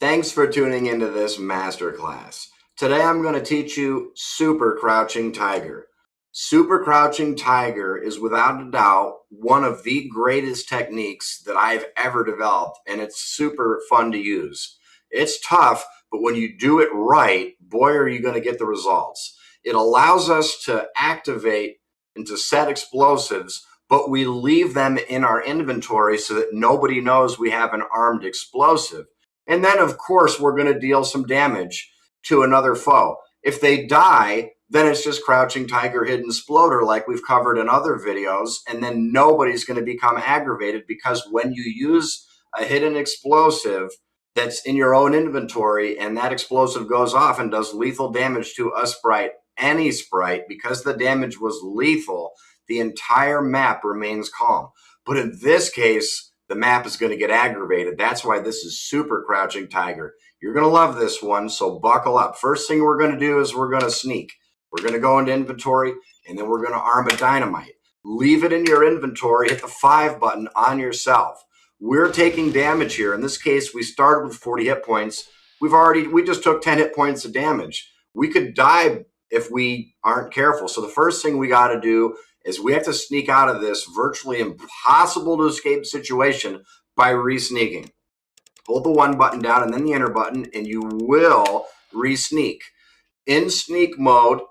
Thanks for tuning into this masterclass. Today I'm going to teach you Super Crouching Tiger. Super Crouching Tiger is without a doubt one of the greatest techniques that I've ever developed, and it's super fun to use. It's tough, but when you do it right, boy, are you going to get the results. It allows us to activate and to set explosives, but we leave them in our inventory so that nobody knows we have an armed explosive. And then, of course, we're going to deal some damage to another foe. If they die, then it's just Crouching Tiger, Hidden Exploder like we've covered in other videos, and then nobody's going to become aggravated because when you use a hidden explosive that's in your own inventory and that explosive goes off and does lethal damage to a sprite, any sprite, because the damage was lethal, the entire map remains calm. But in this case, the map is going to get aggravated. That's why this is Super Crouching Tiger. You're going to love this one, so buckle up. First thing we're going to do is we're going to sneak. We're going to go into inventory, and then we're going to arm a dynamite. Leave it in your inventory. Hit the 5 button on yourself. We're taking damage here. In this case, we started with 40 hit points. We just took 10 hit points of damage. We could die if we aren't careful. So the first thing we got to do is we have to sneak out of this virtually impossible to escape situation by re-sneaking. Hold the 1 button down and then the enter button, and you will re-sneak. In sneak mode,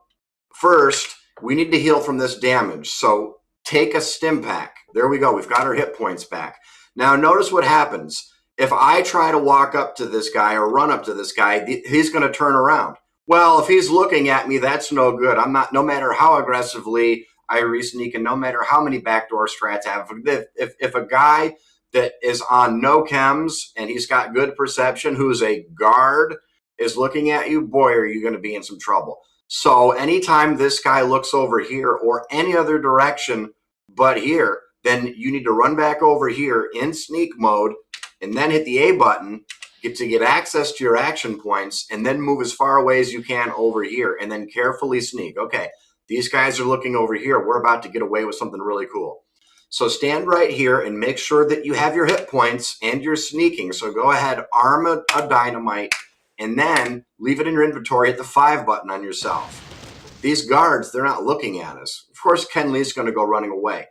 first, we need to heal from this damage. So take a stim pack. There we go. We've got our hit points back. Now notice what happens. If I try to walk up to this guy or run up to this guy, he's going to turn around. Well, if he's looking at me, that's no good. No matter how aggressively I re-sneak and no matter how many backdoor strats I have. If a guy that is on no chems and he's got good perception, who's a guard, is looking at you, boy, are you going to be in some trouble. So anytime this guy looks over here or any other direction but here, then you need to run back over here in sneak mode and then hit the A button to get access to your action points and then move as far away as you can over here and then carefully sneak. Okay. These guys are looking over here. We're about to get away with something really cool. So stand right here and make sure that you have your hit points and you're sneaking. So go ahead, arm a dynamite, and then leave it in your inventory. Hit the 5 button on yourself. These guards, they're not looking at us. Of course, Ken Lee's going to go running away.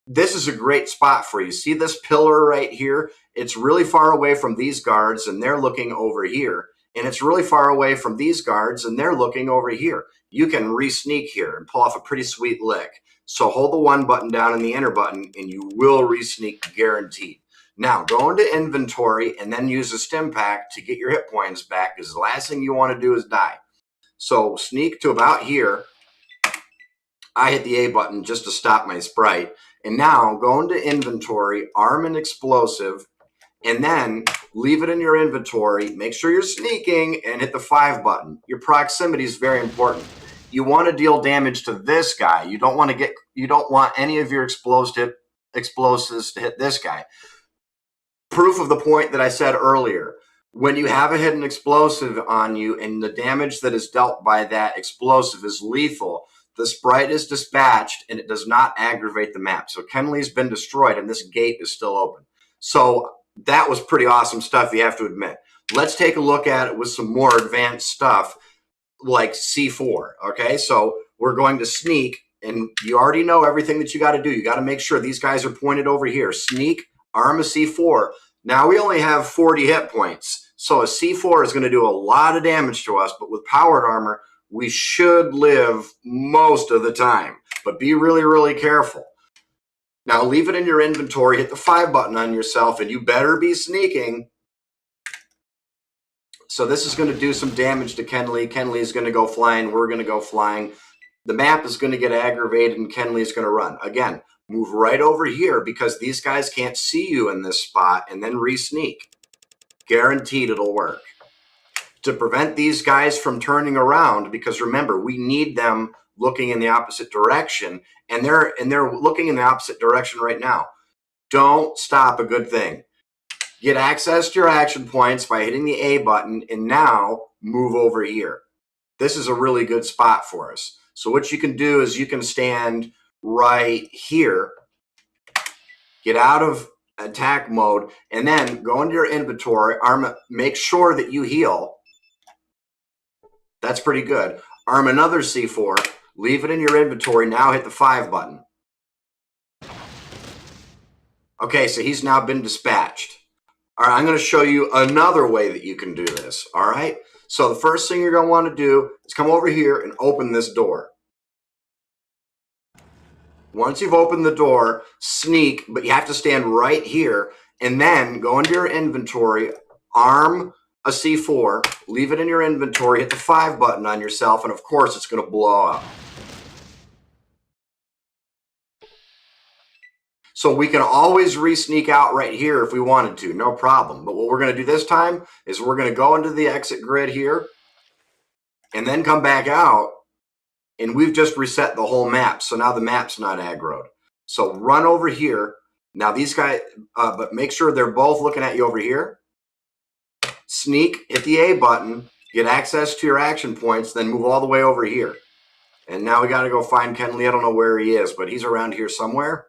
This is a great spot for you. See this pillar right here? It's really far away from these guards, and they're looking over here. And it's really far away from these guards, and they're looking over here. You can re-sneak here and pull off a pretty sweet lick. So hold the 1 button down and the enter button, and you will re-sneak guaranteed. Now, go into inventory and then use a stim pack to get your hit points back, because the last thing you want to do is die. So sneak to about here. I hit the A button just to stop my sprite. And now go into inventory, arm an explosive, and then leave it in your inventory. Make sure you're sneaking and hit the 5 button. Your proximity is very important. You want to deal damage to this guy. You don't want any of your explosives to hit this guy. Proof of the point that I said earlier. When you have a hidden explosive on you and the damage that is dealt by that explosive is lethal, the sprite is dispatched and it does not aggravate the map. So Ken Lee's been destroyed and this gate is still open. So that was pretty awesome stuff, you have to admit. Let's take a look at it with some more advanced stuff like C4, okay? So we're going to sneak, and you already know everything that you got to do. You got to make sure these guys are pointed over here. Sneak, arm a C4. Now we only have 40 hit points, so a C4 is going to do a lot of damage to us, but with powered armor, we should live most of the time. But be really, really careful. Now leave it in your inventory, hit the 5 button on yourself, and you better be sneaking. So this is going to do some damage to Ken Lee. Ken Lee is going to go flying. We're going to go flying. The map is going to get aggravated, and Ken Lee is going to run. Again, move right over here because these guys can't see you in this spot, and then re-sneak. Guaranteed it'll work. To prevent these guys from turning around, because remember, we need them looking in the opposite direction, and they're looking in the opposite direction right now. Don't stop a good thing. Get access to your action points by hitting the A button, and now move over here. This is a really good spot for us. So what you can do is you can stand right here, get out of attack mode, and then go into your inventory, make sure that you heal. That's pretty good. Arm another C4, leave it in your inventory, now hit the 5 button. Okay, so he's now been dispatched. All right, I'm going to show you another way that you can do this, all right? So the first thing you're going to want to do is come over here and open this door. Once you've opened the door, sneak, but you have to stand right here, and then go into your inventory, arm a C4, leave it in your inventory, hit the 5 button on yourself, and of course it's going to blow up. So we can always re-sneak out right here if we wanted to, no problem. But what we're going to do this time is we're going to go into the exit grid here and then come back out, and we've just reset the whole map. So now the map's not aggroed. So run over here. Now these guys, but make sure they're both looking at you over here. Sneak, hit the A button, get access to your action points, then move all the way over here. And now we got to go find Kenley. I don't know where he is, but he's around here somewhere.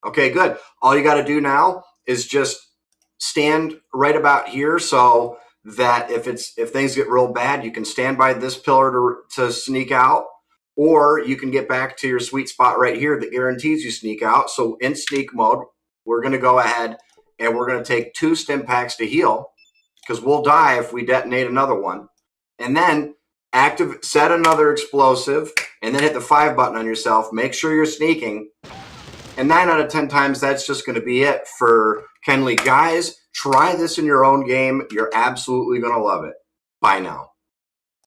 Okay, good. All you got to do now is just stand right about here so that if things get real bad, you can stand by this pillar to sneak out, or you can get back to your sweet spot right here that guarantees you sneak out. So in sneak mode, we're going to go ahead and we're going to take 2 stim packs to heal, because we'll die if we detonate another one. And then set another explosive, and then hit the 5 button on yourself. Make sure you're sneaking. And 9 out of 10 times, that's just going to be it for Kenley. Guys, try this in your own game. You're absolutely going to love it. Bye now.